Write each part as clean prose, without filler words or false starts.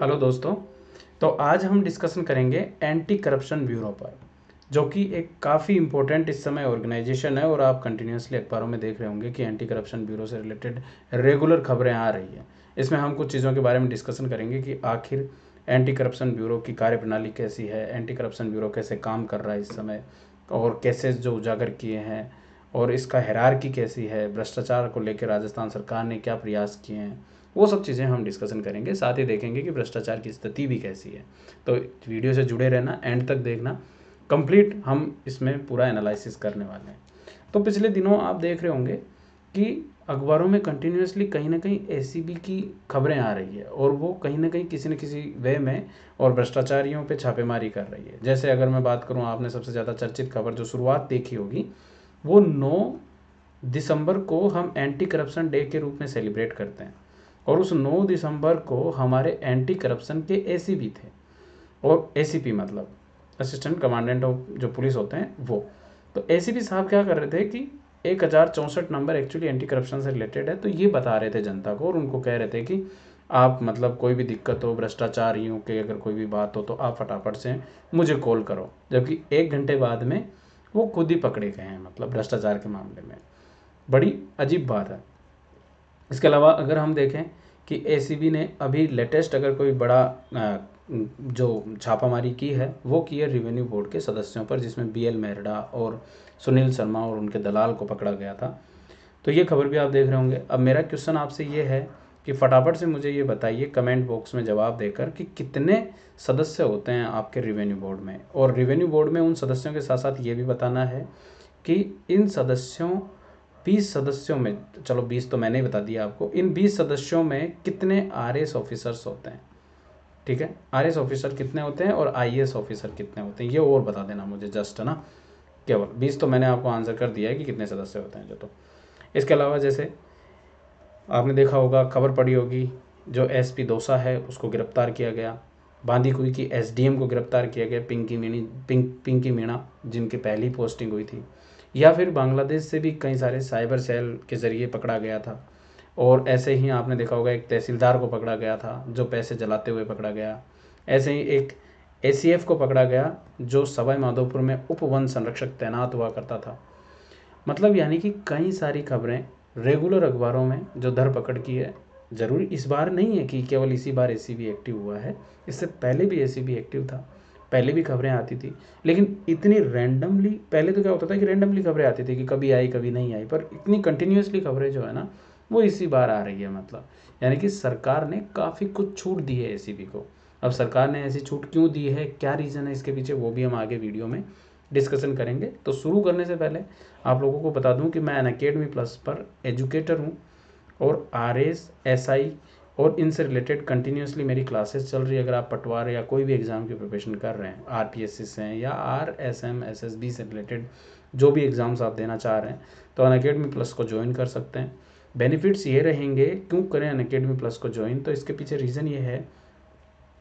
Hello दोस्तों। तो आज हम डिस्कशन करेंगे एंटी करप्शन ब्यूरो पर, जो कि एक काफ़ी इम्पोर्टेंट इस समय ऑर्गेनाइजेशन है और आप कंटिन्यूसली अखबारों में देख रहे होंगे कि एंटी करप्शन ब्यूरो से रिलेटेड रेगुलर खबरें आ रही है। इसमें हम कुछ चीज़ों के बारे में डिस्कशन करेंगे कि आखिर एंटी करप्शन ब्यूरो की कार्यप्रणाली कैसी है, एंटी करप्शन ब्यूरो कैसे काम कर रहा है इस समय, और केसेस जो उजागर किए हैं और इसका हायरार्की कैसी है, भ्रष्टाचार को लेकर राजस्थान सरकार ने क्या प्रयास किए हैं, वो सब चीज़ें हम डिस्कशन करेंगे। साथ ही देखेंगे कि भ्रष्टाचार की स्थिति भी कैसी है। तो वीडियो से जुड़े रहना, एंड तक देखना, कंप्लीट हम इसमें पूरा एनालिसिस करने वाले हैं। तो पिछले दिनों आप देख रहे होंगे कि अखबारों में कंटिन्यूसली कहीं ना कहीं एसीबी की खबरें आ रही है और वो कहीं ना कहीं किसी न किसी वे में और भ्रष्टाचारियों पे छापेमारी कर रही है। जैसे अगर मैं बात करूं, आपने सबसे ज़्यादा चर्चित खबर जो शुरुआत देखी होगी, वो 9 दिसंबर को हम एंटी करप्शन डे के रूप में सेलिब्रेट करते हैं। और उस 9 दिसंबर को हमारे एंटी करप्शन के एसीपी थे, और एसीपी मतलब असिस्टेंट कमांडेंट ऑफ जो पुलिस होते हैं वो। तो एसीपी साहब क्या कर रहे थे कि 1064 नंबर एक्चुअली एंटी करप्शन से रिलेटेड है, तो ये बता रहे थे जनता को और उनको कह रहे थे कि आप मतलब कोई भी दिक्कत हो, भ्रष्टाचारियों के अगर कोई भी बात हो तो आप फटाफट से मुझे कॉल करो। जबकि 1 घंटे बाद में वो खुद ही पकड़े गए हैं, मतलब भ्रष्टाचार के मामले में। बड़ी अजीब बात है। इसके अलावा अगर हम देखें कि एसीबी ने अभी लेटेस्ट अगर कोई बड़ा जो छापामारी की है वो की है रेवेन्यू बोर्ड के सदस्यों पर, जिसमें बीएल मेहरा और सुनील शर्मा और उनके दलाल को पकड़ा गया था। तो ये खबर भी आप देख रहे होंगे। अब मेरा क्वेश्चन आपसे ये है कि फटाफट से मुझे ये बताइए कमेंट बॉक्स में जवाब देकर कि कितने सदस्य होते हैं आपके रेवेन्यू बोर्ड में, और रेवेन्यू बोर्ड में उन सदस्यों के साथ साथ ये भी बताना है कि इन सदस्यों 20 सदस्यों में, चलो 20 तो मैंने ही बता दिया आपको, इन 20 सदस्यों में कितने आरएस ऑफिसर्स होते हैं। ठीक है, आरएस ऑफिसर कितने होते हैं और आईएएस ऑफिसर कितने होते हैं, ये और बता देना मुझे जस्ट, है ना। केवल 20 तो मैंने आपको आंसर कर दिया है कि कितने सदस्य होते हैं जो। तो इसके अलावा जैसे आपने देखा होगा, खबर पड़ी होगी, जो एसपी दौसा है उसको गिरफ्तार किया गया, बांदीकुई की एसडीएम को गिरफ्तार किया गया, पिंकी मीणा, जिनकी पहली पोस्टिंग हुई थी। या फिर बांग्लादेश से भी कई सारे साइबर सेल के ज़रिए पकड़ा गया था। और ऐसे ही आपने देखा होगा एक तहसीलदार को पकड़ा गया था जो पैसे जलाते हुए पकड़ा गया। ऐसे ही एक एसीएफ को पकड़ा गया जो सवाई माधोपुर में उप वन संरक्षक तैनात हुआ करता था। मतलब यानी कि कई सारी खबरें रेगुलर अखबारों में जो धरपकड़ की है। ज़रूरी इस बार नहीं है कि केवल इसी बार एसीबी एक्टिव हुआ है, इससे पहले भी एसीबी एक्टिव था, पहले भी खबरें आती थी। लेकिन इतनी रैंडमली, पहले तो क्या होता था कि रैंडमली खबरें आती थी कि कभी आई कभी नहीं आई, पर इतनी कंटिन्यूसली खबरें जो है ना वो इसी बार आ रही है। मतलब यानी कि सरकार ने काफ़ी कुछ छूट दी है एसीबी को। अब सरकार ने ऐसी छूट क्यों दी है, क्या रीज़न है इसके पीछे, वो भी हम आगे वीडियो में डिस्कशन करेंगे। तो शुरू करने से पहले आप लोगों को बता दूं कि मैं अनअकैडमी प्लस पर एजुकेटर हूं, और आरएस, एसआई और इनसे रिलेटेड कंटिन्यूसली मेरी क्लासेस चल रही है। अगर आप पटवार या कोई भी एग्ज़ाम की प्रिपरेशन कर रहे हैं, आरपीएससी से हैं या आरएसएम एसएसबी से रिलेटेड जो भी एग्ज़ाम्स आप देना चाह रहे हैं, तो अनअकैडमी प्लस को ज्वाइन कर सकते हैं। बेनिफिट्स ये रहेंगे, क्यों करें अनअकैडमी प्लस को ज्वाइन, तो इसके पीछे रीज़न ये है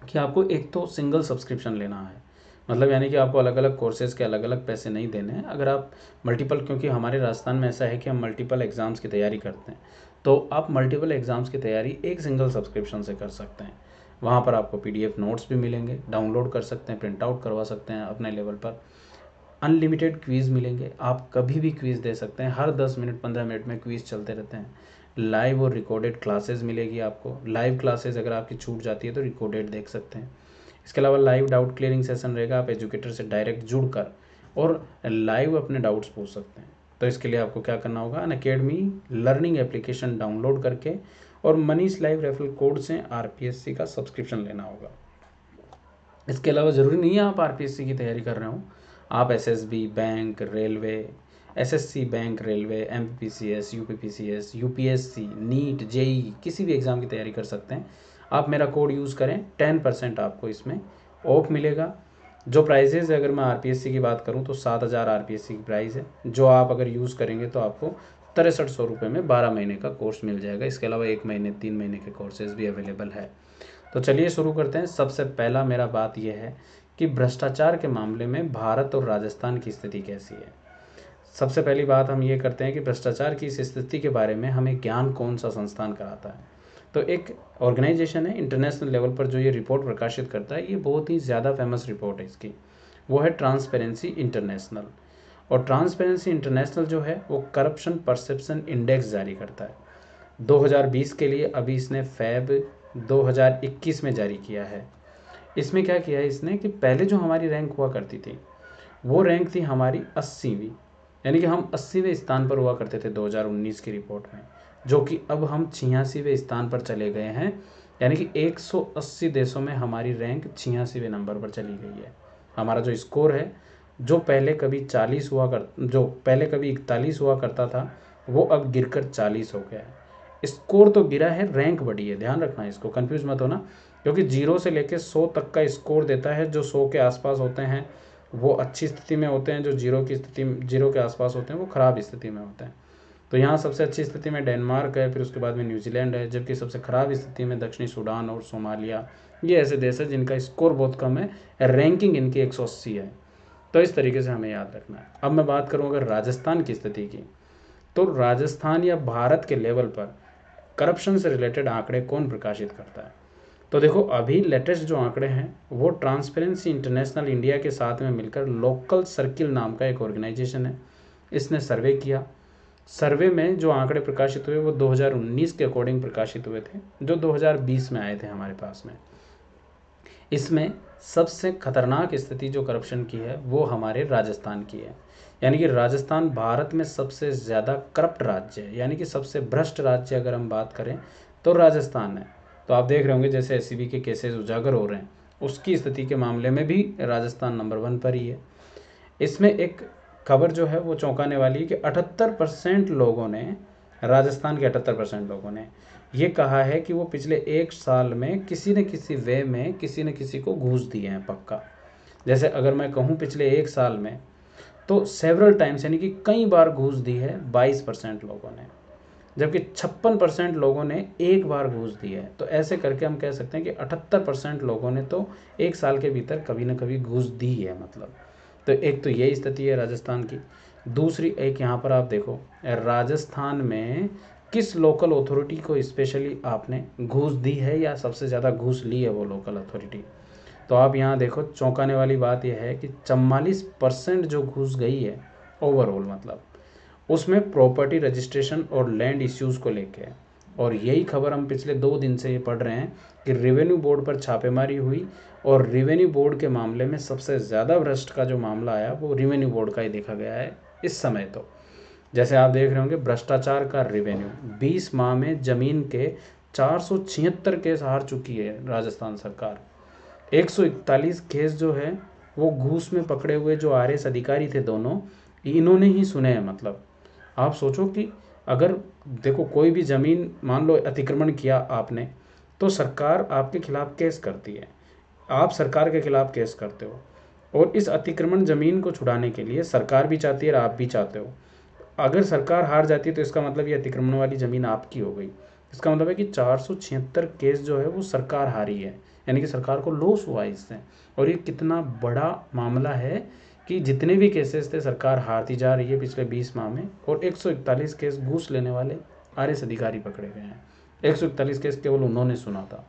कि आपको एक तो सिंगल सब्सक्रिप्शन लेना है। मतलब यानी कि आपको अलग अलग कोर्सेज़ के अलग अलग पैसे नहीं देने हैं। अगर आप मल्टीपल, क्योंकि हमारे राजस्थान में ऐसा है कि हम मल्टीपल एग्ज़ाम्स की तैयारी करते हैं, तो आप मल्टीपल एग्ज़ाम्स की तैयारी एक सिंगल सब्सक्रिप्शन से कर सकते हैं। वहाँ पर आपको पीडीएफ नोट्स भी मिलेंगे, डाउनलोड कर सकते हैं, प्रिंट आउट करवा सकते हैं अपने लेवल पर। अनलिमिटेड क्विज़ मिलेंगे, आप कभी भी क्विज़ दे सकते हैं, हर 10 मिनट 15 मिनट में क्विज़ चलते रहते हैं। लाइव और रिकॉर्डेड क्लासेस मिलेगी आपको, लाइव क्लासेस अगर आपकी छूट जाती है तो रिकॉर्डेड देख सकते हैं। इसके अलावा लाइव डाउट क्लियरिंग सेशन रहेगा, आप एजुकेटर से डायरेक्ट जुड़कर और लाइव अपने डाउट्स पूछ सकते हैं। तो इसके लिए आपको क्या करना होगा, अनअकैडमी लर्निंग एप्लीकेशन डाउनलोड करके और मनीष लाइव रेफरल कोड से आरपीएससी का सब्सक्रिप्शन लेना होगा। इसके अलावा ज़रूरी नहीं है आप आरपीएससी की तैयारी कर रहे हो, आप SSB, bank, railway, SSC, bank, railway, MPCS, UPPCS, UPSC, NEET, JE, किसी भी एग्ज़ाम की तैयारी कर सकते हैं। आप मेरा कोड यूज़ करें, 10% आपको इसमें ऑफ मिलेगा। जो प्राइजेज़ है, अगर मैं आरपीएससी की बात करूं तो 7,000 आरपीएससी की प्राइस है, जो आप अगर यूज़ करेंगे तो आपको 6300 रुपये में 12 महीने का कोर्स मिल जाएगा। इसके अलावा 1 महीने 3 महीने के कोर्सेज़ भी अवेलेबल है। तो चलिए शुरू करते हैं। सबसे पहला मेरा बात यह है कि भ्रष्टाचार के मामले में भारत और राजस्थान की स्थिति कैसी है। सबसे पहली बात हम ये करते हैं कि भ्रष्टाचार की इस स्थिति के बारे में हमें ज्ञान कौन सा संस्थान कराता है। तो एक ऑर्गेनाइजेशन है इंटरनेशनल लेवल पर जो ये रिपोर्ट प्रकाशित करता है, ये बहुत ही ज़्यादा फेमस रिपोर्ट है इसकी, वो है ट्रांसपेरेंसी इंटरनेशनल। और ट्रांसपेरेंसी इंटरनेशनल जो है वो करप्शन परसेप्शन इंडेक्स जारी करता है 2020 के लिए। अभी इसने फैब 2021 में जारी किया है। इसमें क्या किया है इसने कि पहले जो हमारी रैंक हुआ करती थी वो रैंक थी हमारी 80वीं, यानी कि हम 80वें स्थान पर हुआ करते थे 2019 की रिपोर्ट में, जो कि अब हम 86वें स्थान पर चले गए हैं। यानी कि 180 देशों में हमारी रैंक 86वें नंबर पर चली गई है। हमारा जो स्कोर है, जो पहले कभी 41 हुआ करता था, वो अब गिरकर 40 हो गया है। स्कोर तो गिरा है, रैंक बढ़ी है, ध्यान रखना है, इसको कंफ्यूज मत होना, क्योंकि 0 से लेकर 100 तक का स्कोर देता है। जो 100 के आसपास होते हैं वो अच्छी स्थिति में होते हैं, जो 0 के आसपास होते हैं वो ख़राब स्थिति में होते हैं। तो यहाँ सबसे अच्छी स्थिति में डेनमार्क है, फिर उसके बाद में न्यूजीलैंड है, जबकि सबसे ख़राब स्थिति में दक्षिणी सूडान और सोमालिया, ये ऐसे देश है जिनका स्कोर बहुत कम है, रैंकिंग इनकी 180 है। तो इस तरीके से हमें याद रखना है। अब मैं बात करूँ अगर राजस्थान की स्थिति की, तो राजस्थान या भारत के लेवल पर करप्शन से रिलेटेड आंकड़े कौन प्रकाशित करता है? तो देखो, अभी लेटेस्ट जो आंकड़े हैं वो ट्रांसपेरेंसी इंटरनेशनल इंडिया के साथ में मिलकर लोकल सर्किल नाम का एक ऑर्गेनाइजेशन है, इसने सर्वे किया। सर्वे में जो आंकड़े प्रकाशित हुए वो 2019 के अकॉर्डिंग प्रकाशित हुए थे, जो 2020 में आए थे हमारे पास में। इसमें सबसे खतरनाक स्थिति जो करप्शन की है वो हमारे राजस्थान की है। यानी कि राजस्थान भारत में सबसे ज़्यादा करप्ट राज्य है, यानी कि सबसे भ्रष्ट राज्य अगर हम बात करें तो राजस्थान है। तो आप देख रहे होंगे जैसे एसीबी के केसेस उजागर हो रहे हैं, उसकी स्थिति के मामले में भी राजस्थान नंबर 1 पर ही है। इसमें एक खबर जो है वो चौंकाने वाली है कि 78% लोगों ने, राजस्थान के 78% लोगों ने ये कहा है कि वो पिछले 1 साल में किसी न किसी वे में किसी न किसी को घूस दिए हैं पक्का। जैसे अगर मैं कहूँ पिछले 1 साल में, तो सेवरल टाइम्स यानी कि कई बार घूस दी है 22% लोगों ने, जबकि 56% लोगों ने एक बार घूस दी है। तो ऐसे करके हम कह सकते हैं कि 78% लोगों ने तो 1 साल के भीतर कभी ना कभी घूस दी है मतलब। तो एक तो ये स्थिति है राजस्थान की। दूसरी एक यहाँ पर आप देखो, राजस्थान में किस लोकल अथॉरिटी को स्पेशली आपने घूस दी है या सबसे ज़्यादा घूस ली है वो लोकल अथॉरिटी। तो आप यहाँ देखो, चौंकाने वाली बात यह है कि 44% जो घूस गई है ओवरऑल, मतलब उसमें प्रॉपर्टी रजिस्ट्रेशन और लैंड इश्यूज़ को लेके है। और यही खबर हम पिछले 2 दिन से ये पढ़ रहे हैं कि रेवेन्यू बोर्ड पर छापेमारी हुई, और रेवेन्यू बोर्ड के मामले में सबसे ज़्यादा भ्रष्ट का जो मामला आया वो रेवेन्यू बोर्ड का ही देखा गया है इस समय। तो जैसे आप देख रहे होंगे, भ्रष्टाचार का रेवेन्यू 20 माह में ज़मीन के 476 केस हार चुकी है राजस्थान सरकार। 141 केस जो है वो घूस में पकड़े हुए जो आरएस अधिकारी थे दोनों, इन्होंने ही सुने हैं। मतलब आप सोचो कि अगर देखो कोई भी ज़मीन मान लो अतिक्रमण किया आपने, तो सरकार आपके खिलाफ केस करती है, आप सरकार के खिलाफ केस करते हो, और इस अतिक्रमण ज़मीन को छुड़ाने के लिए सरकार भी चाहती है और आप भी चाहते हो। अगर सरकार हार जाती है तो इसका मतलब ये अतिक्रमण वाली ज़मीन आपकी हो गई। इसका मतलब है कि 476 केस जो है वो सरकार हारी है, यानी कि सरकार को लॉस हुआ है इससे। और ये कितना बड़ा मामला है कि जितने भी केसेस थे सरकार हारती जा रही है पिछले 20 माह में, और 141 केस घूस लेने वाले आरएस अधिकारी पकड़े गए हैं। 141 केस केवल उन्होंने सुना था,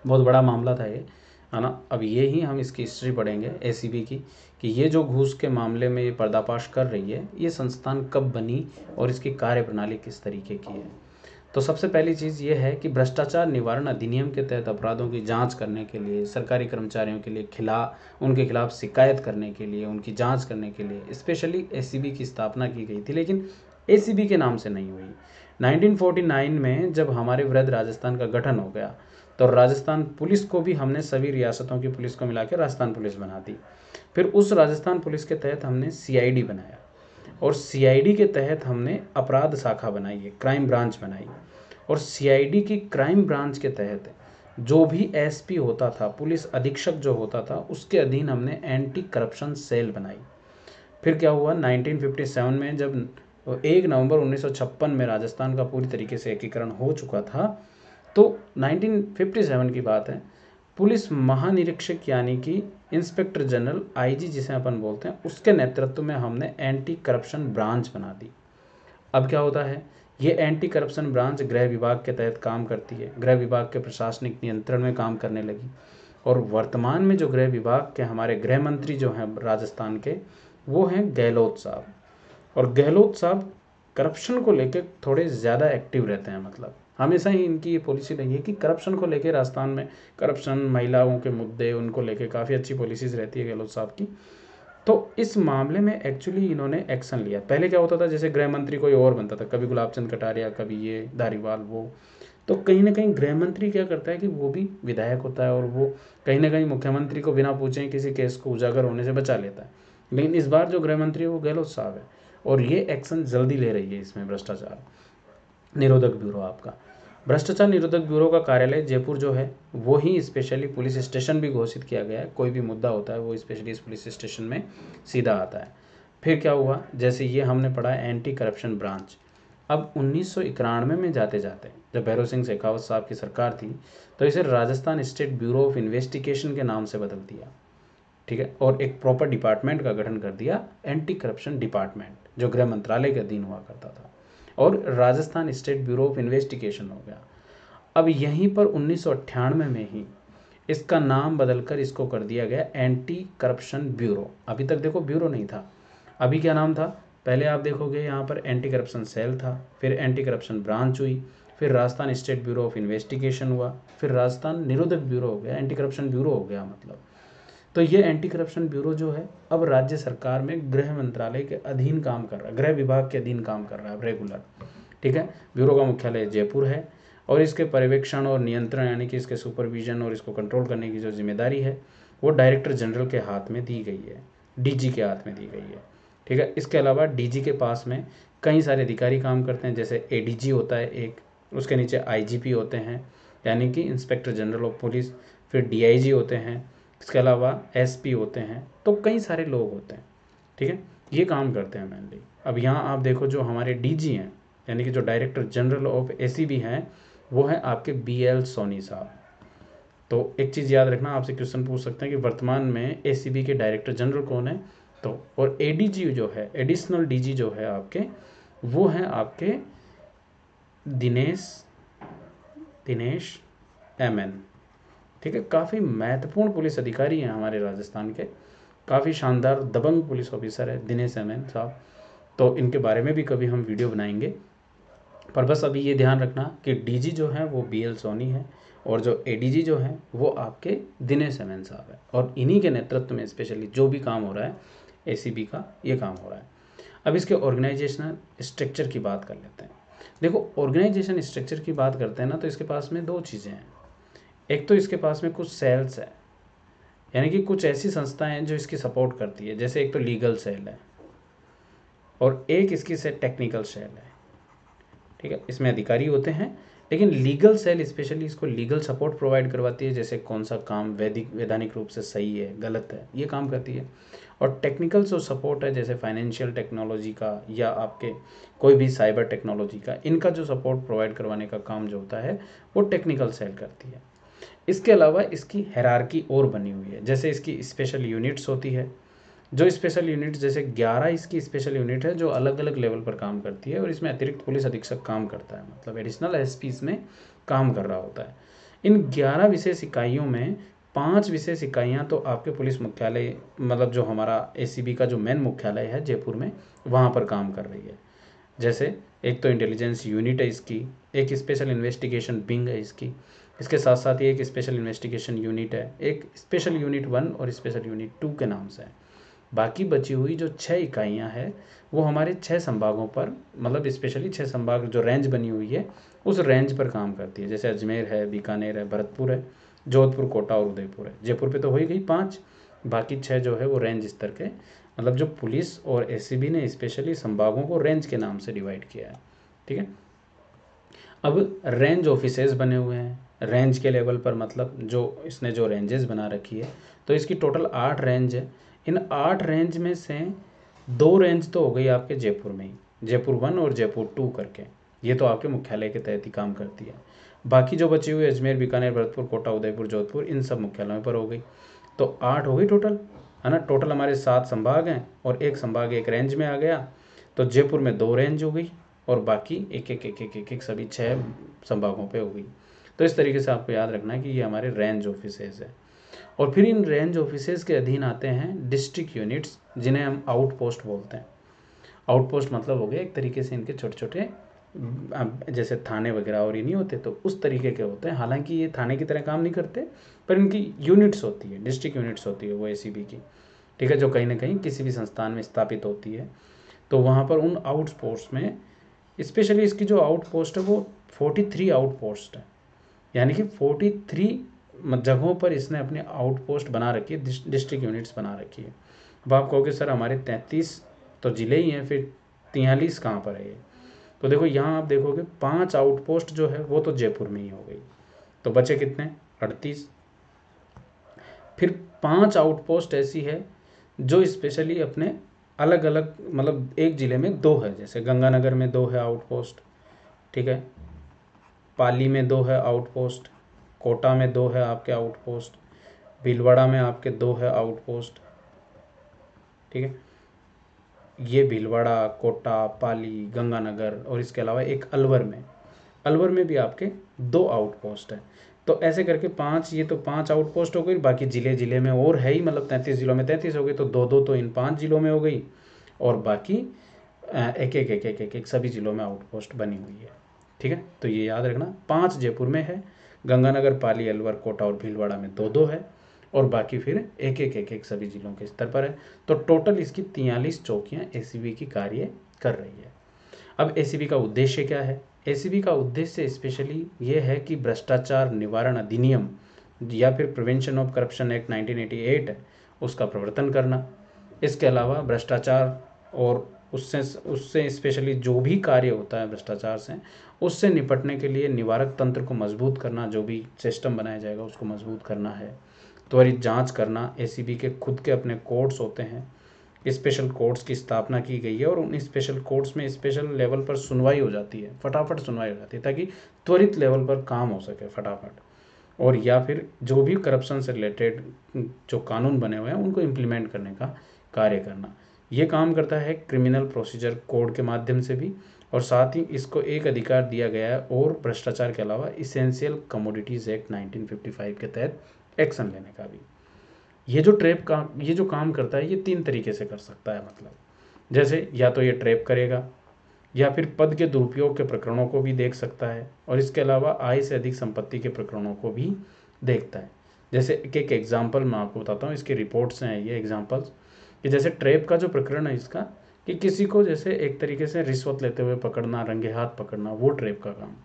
बहुत बड़ा मामला था ये, है ना। अब ये ही हम इसकी हिस्ट्री पढ़ेंगे एसीबी की, कि ये जो घूस के मामले में ये पर्दाफाश कर रही है, ये संस्थान कब बनी और इसकी कार्यप्रणाली किस तरीके की है। तो सबसे पहली चीज़ ये है कि भ्रष्टाचार निवारण अधिनियम के तहत अपराधों की जांच करने के लिए, सरकारी कर्मचारियों के लिए उनके खिलाफ शिकायत करने के लिए, उनकी जांच करने के लिए स्पेशली एसीबी की स्थापना की गई थी, लेकिन एसीबी के नाम से नहीं हुई। 1949 में जब हमारे वृहद राजस्थान का गठन हो गया, तो राजस्थान पुलिस को भी हमने सभी रियासतों की पुलिस को मिला के राजस्थान पुलिस बना दी। फिर उस राजस्थान पुलिस के तहत हमने सीआईडी बनाया, और सीआईडी के तहत हमने अपराध शाखा बनाई है, क्राइम ब्रांच बनाई। और सीआईडी की क्राइम ब्रांच के तहत जो भी एसपी होता था, पुलिस अधीक्षक जो होता था, उसके अधीन हमने एंटी करप्शन सेल बनाई। फिर क्या हुआ, 1957 में जब 1 नवंबर 1956 में राजस्थान का पूरी तरीके से एकीकरण हो चुका था, तो 1957 की बात है, पुलिस महानिरीक्षक यानी कि इंस्पेक्टर जनरल आईजी जिसे अपन बोलते हैं, उसके नेतृत्व में हमने एंटी करप्शन ब्रांच बना दी। अब क्या होता है ये एंटी करप्शन ब्रांच गृह विभाग के तहत काम करती है, गृह विभाग के प्रशासनिक नियंत्रण में काम करने लगी। और वर्तमान में जो गृह विभाग के हमारे गृह मंत्री जो हैं राजस्थान के, वो हैं गहलोत साहब। और गहलोत साहब करप्शन को लेकर थोड़े ज़्यादा एक्टिव रहते हैं, मतलब हमेशा ही इनकी ये पॉलिसी रही है कि करप्शन को लेकर राजस्थान में, करप्शन, महिलाओं के मुद्दे, उनको लेकर काफ़ी अच्छी पॉलिसीज़ रहती है गहलोत साहब की। तो इस मामले में एक्चुअली इन्होंने एक्शन लिया। पहले क्या होता था, जैसे गृह मंत्री कोई और बनता था, कभी गुलाब चंद कटारिया, कभी ये धारीवाल, वो तो कहीं ना कहीं गृह मंत्री क्या करता है कि वो भी विधायक होता है और वो कहीं ना कहीं मुख्यमंत्री को बिना पूछे किसी केस को उजागर होने से बचा लेता है। लेकिन इस बार जो गृह मंत्री है वो गहलोत साहब है और ये एक्शन जल्दी ले रही है इसमें भ्रष्टाचार निरोधक ब्यूरो आपका। भ्रष्टाचार निरोधक ब्यूरो का कार्यालय जयपुर जो है वो ही स्पेशली पुलिस स्टेशन भी घोषित किया गया है। कोई भी मुद्दा होता है वो स्पेशली इस पुलिस स्टेशन में सीधा आता है। फिर क्या हुआ, जैसे ये हमने पढ़ा एंटी करप्शन ब्रांच। अब 1991 में जाते जाते जब भैरव सिंह शेखावत साहब की सरकार थी तो इसे Rajasthan state bureau of investigation के नाम से बदल दिया, ठीक है, और एक प्रॉपर डिपार्टमेंट का गठन कर दिया, एंटी करप्शन डिपार्टमेंट, जो गृह मंत्रालय के अधीन हुआ करता था, और Rajasthan state bureau of investigation हो गया। अब यहीं पर 1998 में ही इसका नाम बदलकर इसको कर दिया गया एंटी करप्शन ब्यूरो। अभी तक देखो ब्यूरो नहीं था, अभी क्या नाम था, पहले आप देखोगे यहाँ पर एंटी करप्शन सेल था, फिर एंटी करप्शन ब्रांच हुई, फिर Rajasthan state bureau of investigation हुआ, फिर राजस्थान निरोधक ब्यूरो हो गया, एंटी करप्शन ब्यूरो हो गया मतलब। तो ये एंटी करप्शन ब्यूरो जो है अब राज्य सरकार में गृह मंत्रालय के अधीन काम कर रहा है, गृह विभाग के अधीन काम कर रहा है रेगुलर, ठीक है। ब्यूरो का मुख्यालय जयपुर है और इसके पर्यवेक्षण और नियंत्रण यानी कि इसके सुपरविजन और इसको कंट्रोल करने की जो जिम्मेदारी है वो डायरेक्टर जनरल के हाथ में दी गई है, डीजी के हाथ में दी गई है, ठीक है। इसके अलावा डीजी के पास में कई सारे अधिकारी काम करते हैं, जैसे एडीजी होता है एक, उसके नीचे आईजीपी होते हैं यानी कि इंस्पेक्टर जनरल ऑफ पुलिस, फिर डीआईजी होते हैं, इसके अलावा एसपी होते हैं, तो कई सारे लोग होते हैं, ठीक है, ये काम करते हैं मेनली। अब यहाँ आप देखो जो हमारे डीजी हैं यानी कि जो डायरेक्टर जनरल ऑफ एसीबी हैं वो हैं आपके बीएल सोनी साहब। तो एक चीज़ याद रखना, आपसे क्वेश्चन पूछ सकते हैं कि वर्तमान में एसीबी के डायरेक्टर जनरल कौन है, तो और एडीजी जो है, एडिशनल डीजी जो है आपके, वो हैं आपके दिनेश एमएन, ठीक है। काफ़ी महत्वपूर्ण पुलिस अधिकारी हैं हमारे राजस्थान के, काफ़ी शानदार दबंग पुलिस ऑफिसर है दिनेश एमएन साहब। तो इनके बारे में भी कभी हम वीडियो बनाएंगे, पर बस अभी ये ध्यान रखना कि डीजी जो है वो बीएल सोनी है और जो एडीजी जो है वो आपके दिनेश एमएन साहब है, और इन्हीं के नेतृत्व में स्पेशली जो भी काम हो रहा है एसीबी का, ये काम हो रहा है। अब इसके ऑर्गेनाइजेशनल स्ट्रक्चर की बात कर लेते हैं। देखो ऑर्गेनाइजेशन स्ट्रक्चर की बात करते हैं ना, तो इसके पास में दो चीज़ें हैं। एक तो इसके पास में कुछ सेल्स है, यानी कि कुछ ऐसी संस्थाएं हैं जो इसकी सपोर्ट करती है, जैसे एक तो लीगल सेल है और एक इसकी से टेक्निकल सेल है, ठीक है। इसमें अधिकारी होते हैं लेकिन लीगल सेल स्पेशली इसको लीगल सपोर्ट प्रोवाइड करवाती है, जैसे कौन सा काम वैधानिक रूप से सही है गलत है ये काम करती है। और टेक्निकल जो सपोर्ट है जैसे फाइनेंशियल टेक्नोलॉजी का या आपके कोई भी साइबर टेक्नोलॉजी का, इनका जो सपोर्ट प्रोवाइड करवाने का काम जो होता है वो टेक्निकल सेल करती है। इसके अलावा इसकी हायरार्की और बनी हुई है, जैसे इसकी स्पेशल यूनिट्स होती है, जो स्पेशल यूनिट जैसे 11 इसकी स्पेशल यूनिट है जो अलग अलग लेवल पर काम करती है और इसमें अतिरिक्त पुलिस अधीक्षक काम करता है, मतलब एडिशनल एसपी इसमें काम कर रहा होता है। इन 11 विशेष इकाइयों में 5 विशेष इकाइयाँ तो आपके पुलिस मुख्यालय, मतलब जो हमारा एसीबी का जो मेन मुख्यालय है जयपुर में, वहाँ पर काम कर रही है। जैसे एक तो इंटेलिजेंस यूनिट है इसकी, एक स्पेशल इन्वेस्टिगेशन विंग है इसकी, इसके साथ साथ ही एक स्पेशल इन्वेस्टिगेशन यूनिट है, एक स्पेशल यूनिट 1 और स्पेशल यूनिट 2 के नाम से है। बाकी बची हुई जो 6 इकाइयाँ हैं वो हमारे 6 संभागों पर, मतलब स्पेशली 6 संभाग जो रेंज बनी हुई है उस रेंज पर काम करती है, जैसे अजमेर है, बीकानेर है, भरतपुर है, जोधपुर, कोटा और उदयपुर है। जयपुर पे तो हो ही गई 5, बाकी 6 जो है वो रेंज स्तर के, मतलब जो पुलिस और एसीबी ने स्पेशली संभागों को रेंज के नाम से डिवाइड किया है, ठीक है। अब रेंज ऑफिसेज बने हुए हैं रेंज के लेवल पर, मतलब जो इसने जो रेंजेस बना रखी है, तो इसकी टोटल 8 रेंज है। इन 8 रेंज में से 2 रेंज तो हो गई आपके जयपुर में ही, जयपुर 1 और जयपुर 2 करके, ये तो आपके मुख्यालय के तहत ही काम करती है। बाकी जो बची हुई अजमेर, बीकानेर, भरतपुर, कोटा, उदयपुर, जोधपुर, इन सब मुख्यालयों पर हो गई। तो 8 हो गई टोटल, है ना। टोटल हमारे 7 संभाग हैं और एक संभाग एक रेंज में आ गया, तो जयपुर में 2 रेंज हो गई, और बाकी एक सभी 6 संभागों पे हो गई। तो इस तरीके से आपको याद रखना है कि ये हमारे रेंज ऑफिसेज है। और फिर इन रेंज ऑफिसेज के अधीन आते हैं डिस्ट्रिक्ट यूनिट्स, जिन्हें हम आउटपोस्ट बोलते हैं। आउटपोस्ट मतलब हो गया एक तरीके से इनके छोटे छोटे जैसे थाने वगैरह और ये नहीं होते, तो उस तरीके के होते हैं। हालांकि ये थाने की तरह काम नहीं करते, पर इनकी यूनिट्स होती है, डिस्ट्रिक्ट यूनिट्स होती है वो एसीबी की, ठीक है, जो कहीं ना कहीं किसी भी संस्थान में स्थापित होती है। तो वहाँ पर उन आउटपोस्ट में स्पेशली इसकी जो आउटपोस्ट है वो 43 आउटपोस्ट है, यानी कि 43 जगहों पर इसने अपनी आउटपोस्ट बना रखी है, डिस्ट्रिक्ट यूनिट्स बना रखी है। अब आप कहोगे सर हमारे 33 तो ज़िले ही हैं, फिर 43 कहाँ पर है ये? तो देखो यहाँ आप देखोगे 5 आउटपोस्ट जो है वो तो जयपुर में ही हो गई, तो बचे कितने? 38। फिर 5 आउटपोस्ट ऐसी है जो स्पेशली अपने अलग अलग, मतलब एक ज़िले में 2 है, जैसे गंगानगर में 2 है आउटपोस्ट, ठीक है, पाली में 2 है आउटपोस्ट, कोटा में 2 है आपके आउटपोस्ट, भीलवाड़ा में आपके 2 है आउटपोस्ट, ठीक है, ये भीलवाड़ा, कोटा, पाली, गंगानगर, और इसके अलावा एक अलवर में भी आपके 2 आउटपोस्ट है। तो ऐसे करके 5, ये तो 5 आउटपोस्ट हो गई, बाकी ज़िले में और है ही, मतलब 33 ज़िलों में 33 हो गई, तो 2 तो इन 5 ज़िलों में हो गई, और बाकी एक सभी ज़िलों में आउटपोस्ट बनी हुई है, ठीक है। तो ये याद रखना, 5 जयपुर में है, गंगानगर, पाली, अलवर, कोटा और भीलवाड़ा में 2 है, और बाकी फिर एक सभी ज़िलों के स्तर पर है। तो टोटल इसकी 43 चौकियाँ एसीबी की कार्य कर रही है। अब एसीबी का उद्देश्य क्या है? एसीबी का उद्देश्य स्पेशली ये है कि भ्रष्टाचार निवारण अधिनियम या फिर प्रिवेंशन ऑफ करप्शन एक्ट 1988 है, उसका प्रवर्तन करना। इसके अलावा भ्रष्टाचार और उससे स्पेशली जो भी कार्य होता है भ्रष्टाचार से, उससे निपटने के लिए निवारक तंत्र को मजबूत करना, जो भी सिस्टम बनाया जाएगा उसको मजबूत करना है। त्वरित जांच करना, एसीबी के खुद के अपने कोर्ट्स होते हैं, स्पेशल कोर्ट्स की स्थापना की गई है, और उन स्पेशल कोर्ट्स में स्पेशल लेवल पर सुनवाई हो जाती है, फटाफट सुनवाई हो जाती है, ताकि त्वरित लेवल पर काम हो सके फटाफट। और या फिर जो भी करप्शन से रिलेटेड जो कानून बने हुए हैं उनको इम्प्लीमेंट करने का कार्य करना। ये काम करता है क्रिमिनल प्रोसीजर कोड के माध्यम से भी, और साथ ही इसको एक अधिकार दिया गया है और भ्रष्टाचार के अलावा इसेंशियल कमोडिटीज़ एक्ट 1955 के तहत एक्शन लेने का भी। ये जो काम करता है ये 3 तरीके से कर सकता है, मतलब जैसे या तो ये ट्रैप करेगा, या फिर पद के दुरुपयोग के प्रकरणों को भी देख सकता है, और इसके अलावा आय से अधिक संपत्ति के प्रकरणों को भी देखता है। जैसे एक एग्जाम्पल मैं आपको बताता हूँ, इसकी रिपोर्ट्स हैं ये एग्जाम्पल्स, कि जैसे ट्रैप का जो प्रकरण है इसका, कि किसी को जैसे एक तरीके से रिश्वत लेते हुए पकड़ना, रंगे हाथ पकड़ना, वो ट्रैप का काम।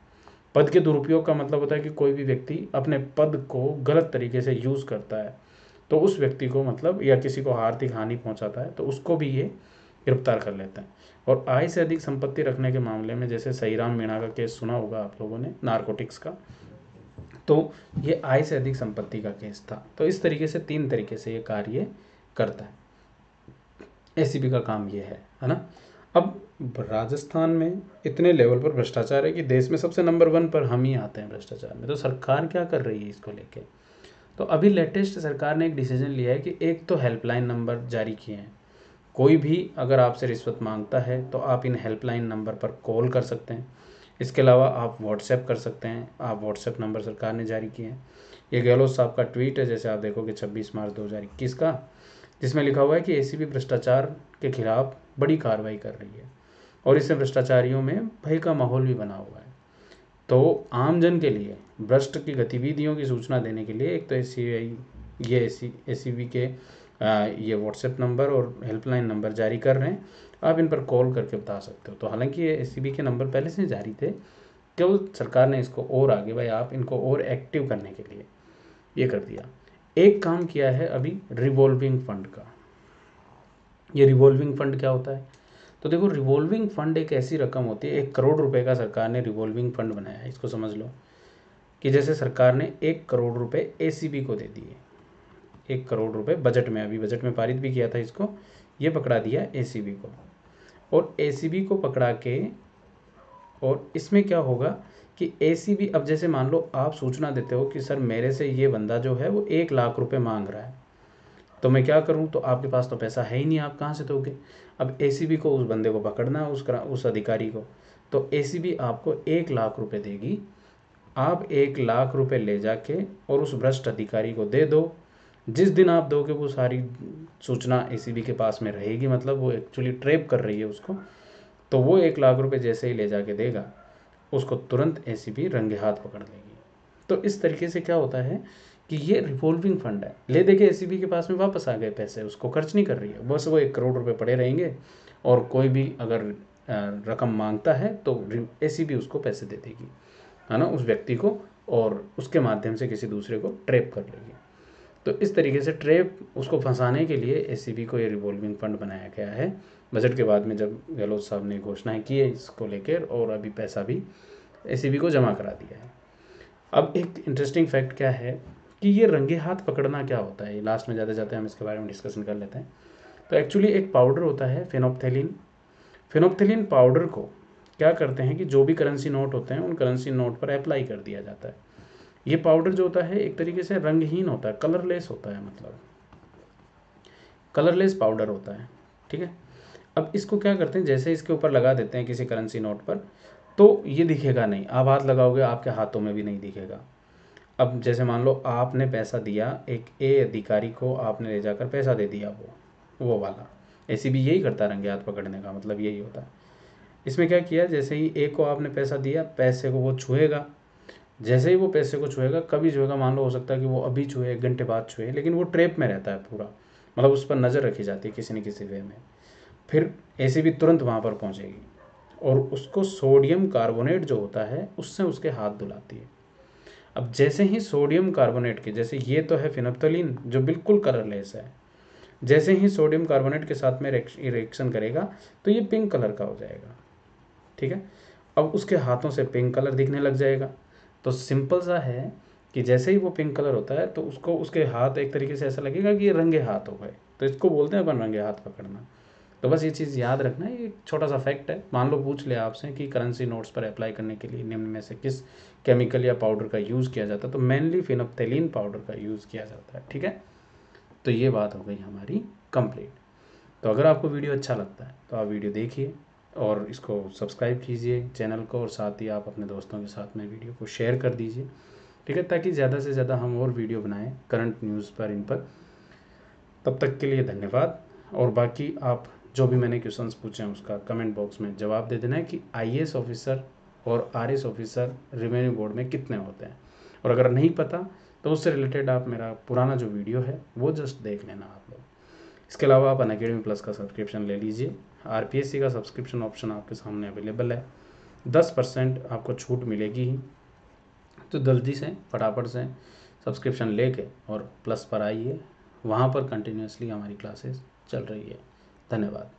पद के दुरुपयोग का मतलब होता है कि कोई भी व्यक्ति अपने पद को गलत तरीके से यूज़ करता है, तो उस व्यक्ति को मतलब, या किसी को आर्थिक हानि पहुंचाता है, तो उसको भी ये गिरफ्तार कर लेते हैं। और आय से अधिक संपत्ति रखने के मामले में जैसे सहीराम मीणा का केस सुना होगा आप लोगों ने, नारकोटिक्स का, तो ये आय से अधिक संपत्ति का केस था। तो इस तरीके से 3 तरीके से ये कार्य करता है, एसीबी का काम ये है ना। अब राजस्थान में इतने लेवल पर भ्रष्टाचार है कि देश में सबसे नंबर 1 पर हम ही आते हैं भ्रष्टाचार में। तो सरकार क्या कर रही है इसको लेके? तो अभी लेटेस्ट सरकार ने एक डिसीजन लिया है कि एक तो हेल्पलाइन नंबर जारी किए हैं, कोई भी अगर आपसे रिश्वत मांगता है तो आप इन हेल्पलाइन नंबर पर कॉल कर सकते हैं। इसके अलावा आप व्हाट्सएप कर सकते हैं, आप व्हाट्सएप नंबर सरकार ने जारी किए हैं। ये गहलोत साहब का ट्वीट है, जैसे आप देखोगे 26 मार्च 2021 का, जिसमें लिखा हुआ है कि एसीबी भ्रष्टाचार के खिलाफ बड़ी कार्रवाई कर रही है, और इससे भ्रष्टाचारियों में भय का माहौल भी बना हुआ है। तो आमजन के लिए भ्रष्ट की गतिविधियों की सूचना देने के लिए एक तो एसीबी के ये व्हाट्सएप नंबर और हेल्पलाइन नंबर जारी कर रहे हैं, आप इन पर कॉल करके बता सकते हो। तो हालांकि ये एसीबी के नंबर पहले से जारी थे, केवल सरकार ने इसको और आगे भाई आप इनको और एक्टिव करने के लिए ये कर दिया। एक काम किया है अभी रिवॉल्विंग फंड का। ये रिवॉल्विंग फंड क्या होता है? तो देखो, रिवॉल्विंग फंड एक ऐसी रकम होती है, 1 करोड़ रुपए का सरकार ने रिवॉल्विंग फंड बनाया है। इसको समझ लो कि जैसे सरकार ने 1 करोड़ रुपए एसीबी को दे दिए, 1 करोड़ रुपए बजट में, अभी बजट में पारित भी किया था इसको, ये पकड़ा दिया एसीबी को। और एसीबी को पकड़ा के, और इसमें क्या होगा कि एसीबी, अब जैसे मान लो आप सूचना देते हो कि सर मेरे से ये बंदा जो है वो 1 लाख रुपए मांग रहा है, तो मैं क्या करूं? तो आपके पास तो पैसा है ही नहीं, आप कहाँ से दोगे? अब एसीबी को उस बंदे को पकड़ना है, उस अधिकारी को, तो एसीबी आपको 1 लाख रुपए देगी। आप 1 लाख रुपए ले जाके और उस भ्रष्ट अधिकारी को दे दो। जिस दिन आप दोगे वो सारी सूचना एसीबी के पास में रहेगी, मतलब वो एक्चुअली ट्रैप कर रही है उसको। तो वो 1 लाख रुपए जैसे ही ले जाके देगा, उसको तुरंत एसीबी रंगे हाथ पकड़ लेगी। तो इस तरीके से क्या होता है कि ये रिवॉल्विंग फंड है। ले दे के एसीबी के पास में वापस आ गए पैसे, उसको खर्च नहीं कर रही है, बस वो 1 करोड़ रुपए पड़े रहेंगे। और कोई भी अगर रकम मांगता है तो एसीबी उसको पैसे दे देगी, है ना, उस व्यक्ति को, और उसके माध्यम से किसी दूसरे को ट्रैप कर लेगी। तो इस तरीके से ट्रैप, उसको फंसाने के लिए एसीबी को ये रिवॉल्विंग फंड बनाया गया है। बजट के बाद में जब गहलोत साहब ने घोषणाएं की है इसको लेकर, और अभी पैसा भी एसीबी को जमा करा दिया है। अब एक इंटरेस्टिंग फैक्ट क्या है कि ये रंगे हाथ पकड़ना क्या होता है, लास्ट में जाते जाते हम इसके बारे में डिस्कशन कर लेते हैं। तो एक्चुअली एक पाउडर होता है फेनोप्थेलिन। फेनोप्थेलिन पाउडर को क्या करते हैं कि जो भी करेंसी नोट होते हैं उन करेंसी नोट पर अप्लाई कर दिया जाता है। ये पाउडर जो होता है एक तरीके से रंगहीन होता है, कलरलेस होता है, मतलब कलरलेस पाउडर होता है, ठीक है। अब इसको क्या करते हैं, जैसे इसके ऊपर लगा देते हैं किसी करेंसी नोट पर, तो ये दिखेगा नहीं। आप हाथ लगाओगे, आपके हाथों में भी नहीं दिखेगा। अब जैसे मान लो आपने पैसा दिया एक ए अधिकारी को, आपने ले जाकर पैसा दे दिया, वो वाला एसीबी यही करता है, रंगे हाथ पकड़ने का मतलब यही होता है। इसमें क्या किया, जैसे ही ए को आपने पैसा दिया, पैसे को वो छुएगा। जैसे ही वो पैसे को छुएगा, कभी छुएगा, मान लो हो सकता है कि वो अभी छुए, 1 घंटे बाद छुए, लेकिन वो ट्रैप में रहता है पूरा, मतलब उस पर नज़र रखी जाती है किसी न किसी वे में। फिर एसीबी तुरंत वहाँ पर पहुँचेगी और उसको सोडियम कार्बोनेट जो होता है उससे उसके हाथ धुलाती है। अब जैसे ही सोडियम कार्बोनेट के, जैसे ये तो है फिनोप्थलीन जो बिल्कुल कलरलेस है, जैसे ही सोडियम कार्बोनेट के साथ में रिएक्शन करेगा तो ये पिंक कलर का हो जाएगा, ठीक है। अब उसके हाथों से पिंक कलर दिखने लग जाएगा। तो सिंपल सा है कि जैसे ही वो पिंक कलर होता है तो उसको, उसके हाथ एक तरीके से ऐसा लगेगा कि ये रंगे हाथ हो गए। तो इसको बोलते हैं अपन रंगे हाथ पकड़ना। तो बस ये चीज़ याद रखना है, ये एक छोटा सा फैक्ट है। मान लो पूछ ले आपसे कि करेंसी नोट्स पर अप्लाई करने के लिए निम्न में से किस केमिकल या पाउडर का यूज़ किया जाता है, तो मेनली फिनोप्थेलिन पाउडर का यूज़ किया जाता है, ठीक है। तो ये बात हो गई हमारी कंप्लीट। तो अगर आपको वीडियो अच्छा लगता है तो आप वीडियो देखिए और इसको सब्सक्राइब कीजिए चैनल को, और साथ ही आप अपने दोस्तों के साथ में वीडियो को शेयर कर दीजिए, ठीक है, ताकि ज़्यादा से ज़्यादा हम और वीडियो बनाएं करंट न्यूज़ पर, इन पर। तब तक के लिए धन्यवाद। और बाकी आप जो भी मैंने क्वेश्चंस पूछे हैं उसका कमेंट बॉक्स में जवाब दे देना है कि आईएएस ऑफिसर और आरएस ऑफिसर रेवेन्यू बोर्ड में कितने होते हैं। और अगर नहीं पता तो उससे रिलेटेड आप मेरा पुराना जो वीडियो है वो जस्ट देख लेना आप लोग। इसके अलावा आप अनअकैडमी प्लस का सब्सक्रिप्शन ले लीजिए। आरपीएससी का सब्सक्रिप्शन ऑप्शन आपके सामने अवेलेबल है, 10% आपको छूट मिलेगी ही। तो जल्दी से फटाफट से सब्सक्रिप्शन लेके और प्लस पर आइए, वहाँ पर कंटिन्यूसली हमारी क्लासेस चल रही है। धन्यवाद।